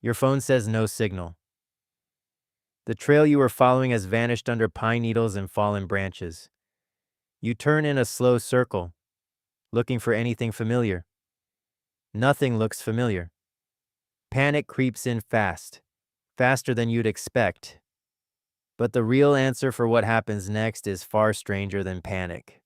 Your phone says no signal. The trail you were following has vanished under pine needles and fallen branches. You turn in a slow circle, looking for anything familiar. Nothing looks familiar. Panic creeps in fast, faster than you'd expect. But the real answer for what happens next is far stranger than panic.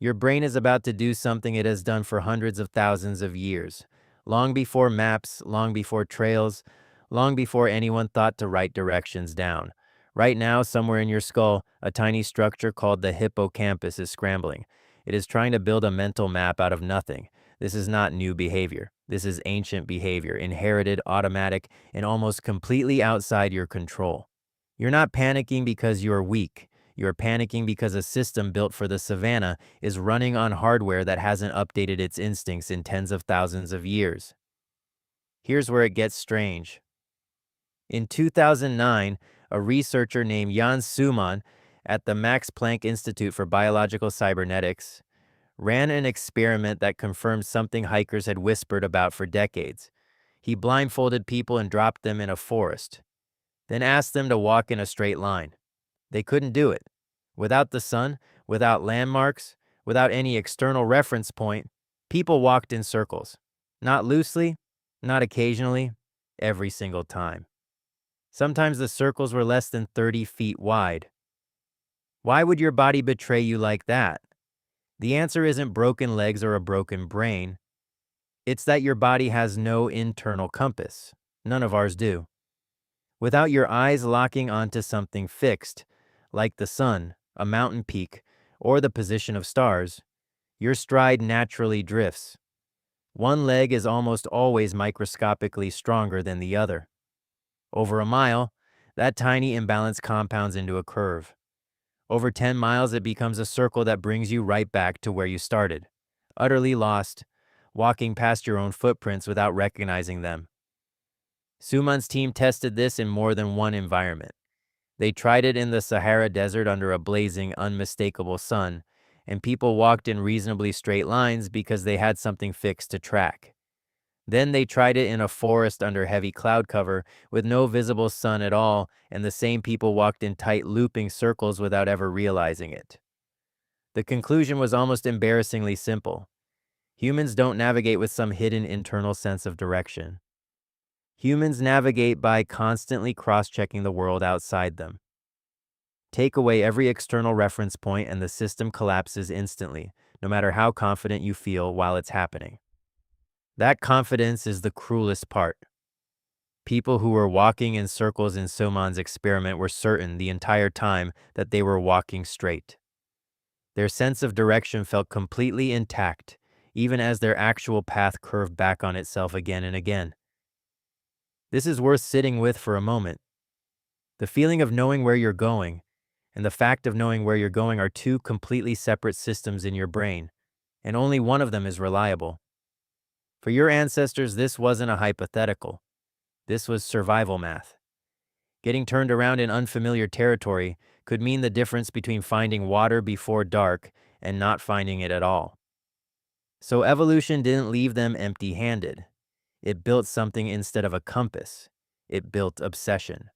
Your brain is about to do something it has done for hundreds of thousands of years, long before maps, long before trails, long before anyone thought to write directions down. Right now, somewhere in your skull, a tiny structure called the hippocampus is scrambling. It is trying to build a mental map out of nothing. This is not new behavior. This is ancient behavior, inherited, automatic, and almost completely outside your control. You're not panicking because you're weak. You're panicking because a system built for the savannah is running on hardware that hasn't updated its instincts in tens of thousands of years. Here's where it gets strange. In 2009, a researcher named Jan Suman at the Max Planck Institute for Biological Cybernetics ran an experiment that confirmed something hikers had whispered about for decades. He blindfolded people and dropped them in a forest, then asked them to walk in a straight line. They couldn't do it. Without the sun, without landmarks, without any external reference point, people walked in circles. Not loosely, not occasionally, every single time. Sometimes the circles were less than 30 feet wide. Why would your body betray you like that? The answer isn't broken legs or a broken brain. It's that your body has no internal compass. None of ours do. Without your eyes locking onto something fixed, like the sun, a mountain peak, or the position of stars, your stride naturally drifts. One leg is almost always microscopically stronger than the other. Over a mile, that tiny imbalance compounds into a curve. Over 10 miles, it becomes a circle that brings you right back to where you started, utterly lost, walking past your own footprints without recognizing them. Suman's team tested this in more than one environment. They tried it in the Sahara Desert under a blazing, unmistakable sun, and people walked in reasonably straight lines because they had something fixed to track. Then they tried it in a forest under heavy cloud cover with no visible sun at all, and the same people walked in tight looping circles without ever realizing it. The conclusion was almost embarrassingly simple. Humans don't navigate with some hidden internal sense of direction. Humans navigate by constantly cross-checking the world outside them. Take away every external reference point and the system collapses instantly, no matter how confident you feel while it's happening. That confidence is the cruelest part. People who were walking in circles in Suman's experiment were certain the entire time that they were walking straight. Their sense of direction felt completely intact, even as their actual path curved back on itself again and again. This is worth sitting with for a moment. The feeling of knowing where you're going and the fact of knowing where you're going are two completely separate systems in your brain, and only one of them is reliable. For your ancestors, this wasn't a hypothetical. This was survival math. Getting turned around in unfamiliar territory could mean the difference between finding water before dark and not finding it at all. So evolution didn't leave them empty-handed. It built something instead of a compass. It built obsession.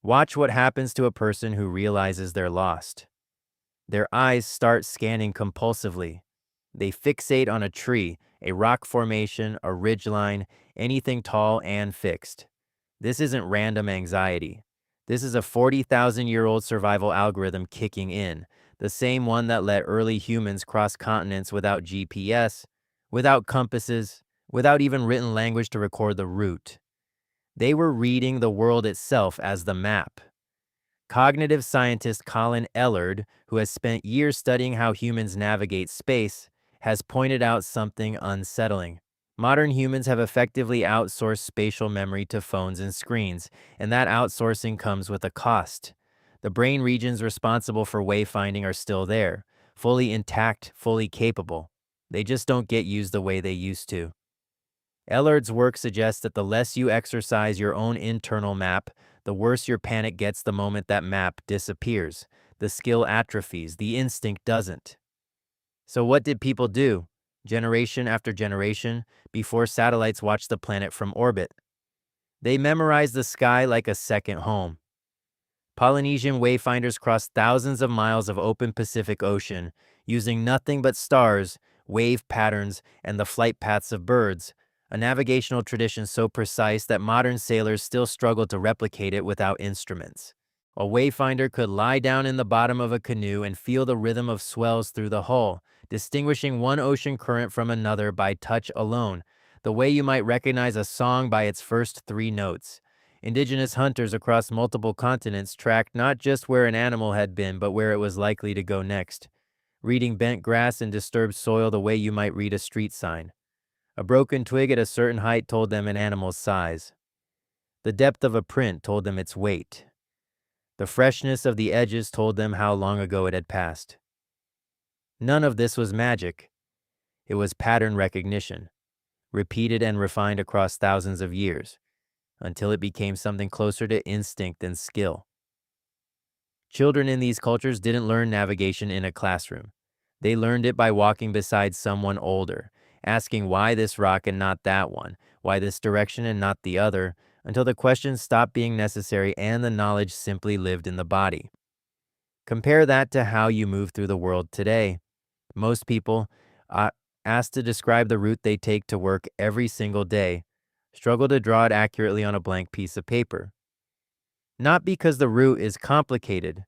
Watch what happens to a person who realizes they're lost. Their eyes start scanning compulsively. They fixate on a tree, a rock formation, a ridgeline, anything tall and fixed. This isn't random anxiety. This is a 40,000-year-old survival algorithm kicking in, the same one that let early humans cross continents without GPS, without compasses, without even written language to record the route. They were reading the world itself as the map. Cognitive scientist Colin Ellard, who has spent years studying how humans navigate space, has pointed out something unsettling. Modern humans have effectively outsourced spatial memory to phones and screens, and that outsourcing comes with a cost. The brain regions responsible for wayfinding are still there, fully intact, fully capable. They just don't get used the way they used to. Ellard's work suggests that the less you exercise your own internal map, the worse your panic gets the moment that map disappears. The skill atrophies, the instinct doesn't. So what did people do, generation after generation, before satellites watched the planet from orbit? They memorized the sky like a second home. Polynesian wayfinders crossed thousands of miles of open Pacific Ocean, using nothing but stars, wave patterns, and the flight paths of birds, a navigational tradition so precise that modern sailors still struggle to replicate it without instruments. A wayfinder could lie down in the bottom of a canoe and feel the rhythm of swells through the hull, distinguishing one ocean current from another by touch alone, the way you might recognize a song by its first three notes. Indigenous hunters across multiple continents tracked not just where an animal had been, but where it was likely to go next, reading bent grass and disturbed soil the way you might read a street sign. A broken twig at a certain height told them an animal's size. The depth of a print told them its weight. The freshness of the edges told them how long ago it had passed. None of this was magic. It was pattern recognition, repeated and refined across thousands of years, until it became something closer to instinct than skill. Children in these cultures didn't learn navigation in a classroom. They learned it by walking beside someone older, asking why this rock and not that one, why this direction and not the other, until the questions stopped being necessary and the knowledge simply lived in the body. Compare that to how you move through the world today. Most people, asked to describe the route they take to work every single day, struggle to draw it accurately on a blank piece of paper. Not because the route is complicated,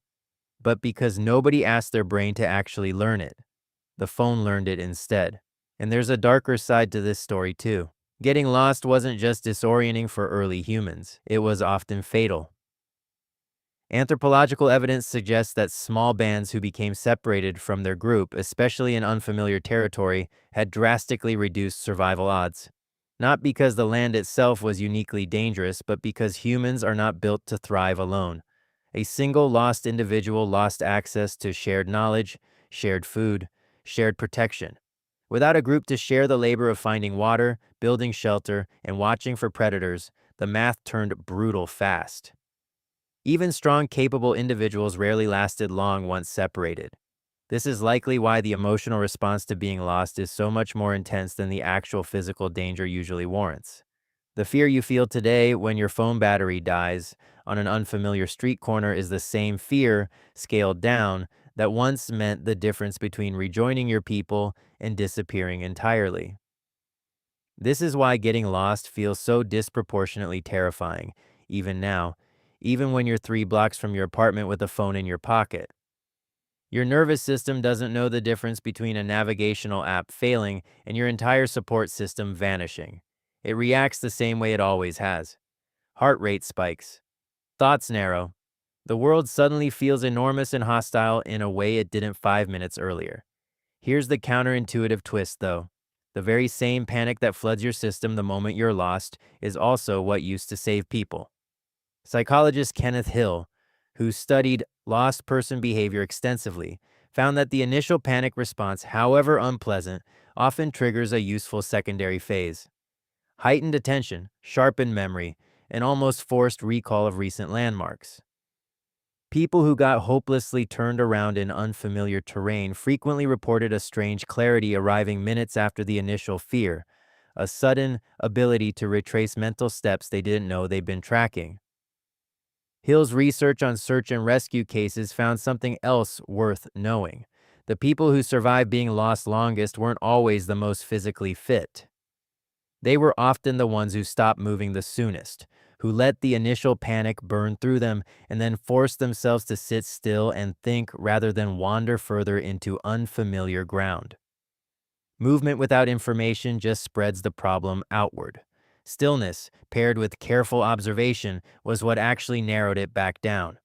but because nobody asked their brain to actually learn it. The phone learned it instead. And there's a darker side to this story too. Getting lost wasn't just disorienting for early humans, it was often fatal. Anthropological evidence suggests that small bands who became separated from their group, especially in unfamiliar territory, had drastically reduced survival odds. Not because the land itself was uniquely dangerous, but because humans are not built to thrive alone. A single lost individual lost access to shared knowledge, shared food, shared protection. Without a group to share the labor of finding water, building shelter, and watching for predators, the math turned brutal fast. Even strong, capable individuals rarely lasted long once separated. This is likely why the emotional response to being lost is so much more intense than the actual physical danger usually warrants. The fear you feel today when your phone battery dies on an unfamiliar street corner is the same fear, scaled down, that once meant the difference between rejoining your people and disappearing entirely. This is why getting lost feels so disproportionately terrifying, even now, even when you're 3 blocks from your apartment with a phone in your pocket. Your nervous system doesn't know the difference between a navigational app failing and your entire support system vanishing. It reacts the same way it always has. Heart rate spikes. Thoughts narrow. The world suddenly feels enormous and hostile in a way it didn't 5 minutes earlier. Here's the counterintuitive twist, though. The very same panic that floods your system the moment you're lost is also what used to save people. Psychologist Kenneth Hill, who studied lost person behavior extensively, found that the initial panic response, however unpleasant, often triggers a useful secondary phase. Heightened attention, sharpened memory, and almost forced recall of recent landmarks. People who got hopelessly turned around in unfamiliar terrain frequently reported a strange clarity arriving minutes after the initial fear, a sudden ability to retrace mental steps they didn't know they'd been tracking. Hill's research on search and rescue cases found something else worth knowing. The people who survived being lost longest weren't always the most physically fit. They were often the ones who stopped moving the soonest, who let the initial panic burn through them and then forced themselves to sit still and think rather than wander further into unfamiliar ground. Movement without information just spreads the problem outward. Stillness, paired with careful observation, was what actually narrowed it back down.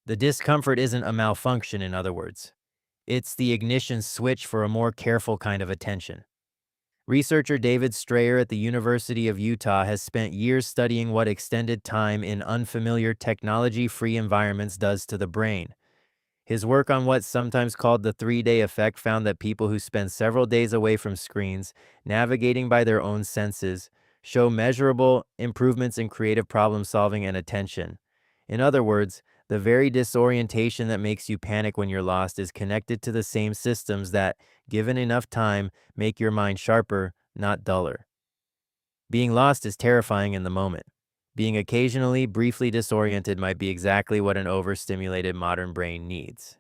The discomfort isn't a malfunction, in other words. It's the ignition switch for a more careful kind of attention. Researcher David Strayer at the University of Utah has spent years studying what extended time in unfamiliar technology-free environments does to the brain. His work on what's sometimes called the 3-day effect found that people who spend several days away from screens, navigating by their own senses, show measurable improvements in creative problem solving and attention. In other words, the very disorientation that makes you panic when you're lost is connected to the same systems that, given enough time, make your mind sharper, not duller. Being lost is terrifying in the moment. Being occasionally briefly disoriented might be exactly what an overstimulated modern brain needs.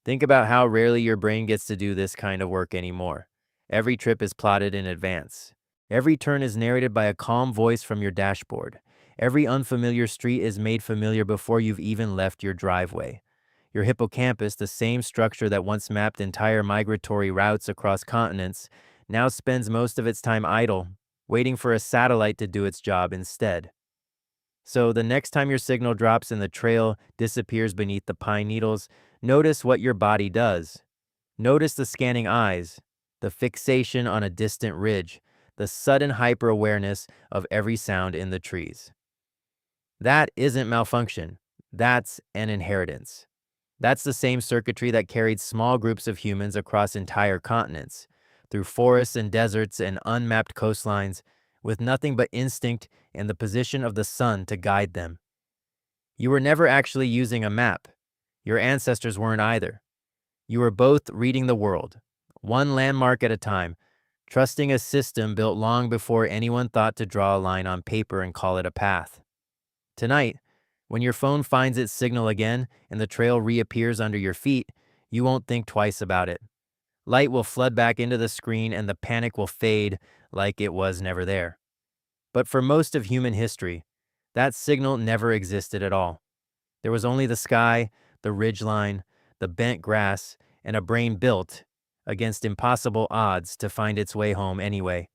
Think about how rarely your brain gets to do this kind of work anymore. Every trip is plotted in advance. Every turn is narrated by a calm voice from your dashboard. Every unfamiliar street is made familiar before you've even left your driveway. Your hippocampus, the same structure that once mapped entire migratory routes across continents, now spends most of its time idle, waiting for a satellite to do its job instead. So the next time your signal drops and the trail disappears beneath the pine needles, notice what your body does. Notice the scanning eyes, the fixation on a distant ridge, the sudden hyper-awareness of every sound in the trees. That isn't malfunction. That's an inheritance. That's the same circuitry that carried small groups of humans across entire continents, through forests and deserts and unmapped coastlines, with nothing but instinct and the position of the sun to guide them. You were never actually using a map. Your ancestors weren't either. You were both reading the world, one landmark at a time, trusting a system built long before anyone thought to draw a line on paper and call it a path. Tonight, when your phone finds its signal again and the trail reappears under your feet, you won't think twice about it. Light will flood back into the screen and the panic will fade like it was never there. But for most of human history, that signal never existed at all. There was only the sky, the ridgeline, the bent grass, and a brain built, against impossible odds, to find its way home anyway.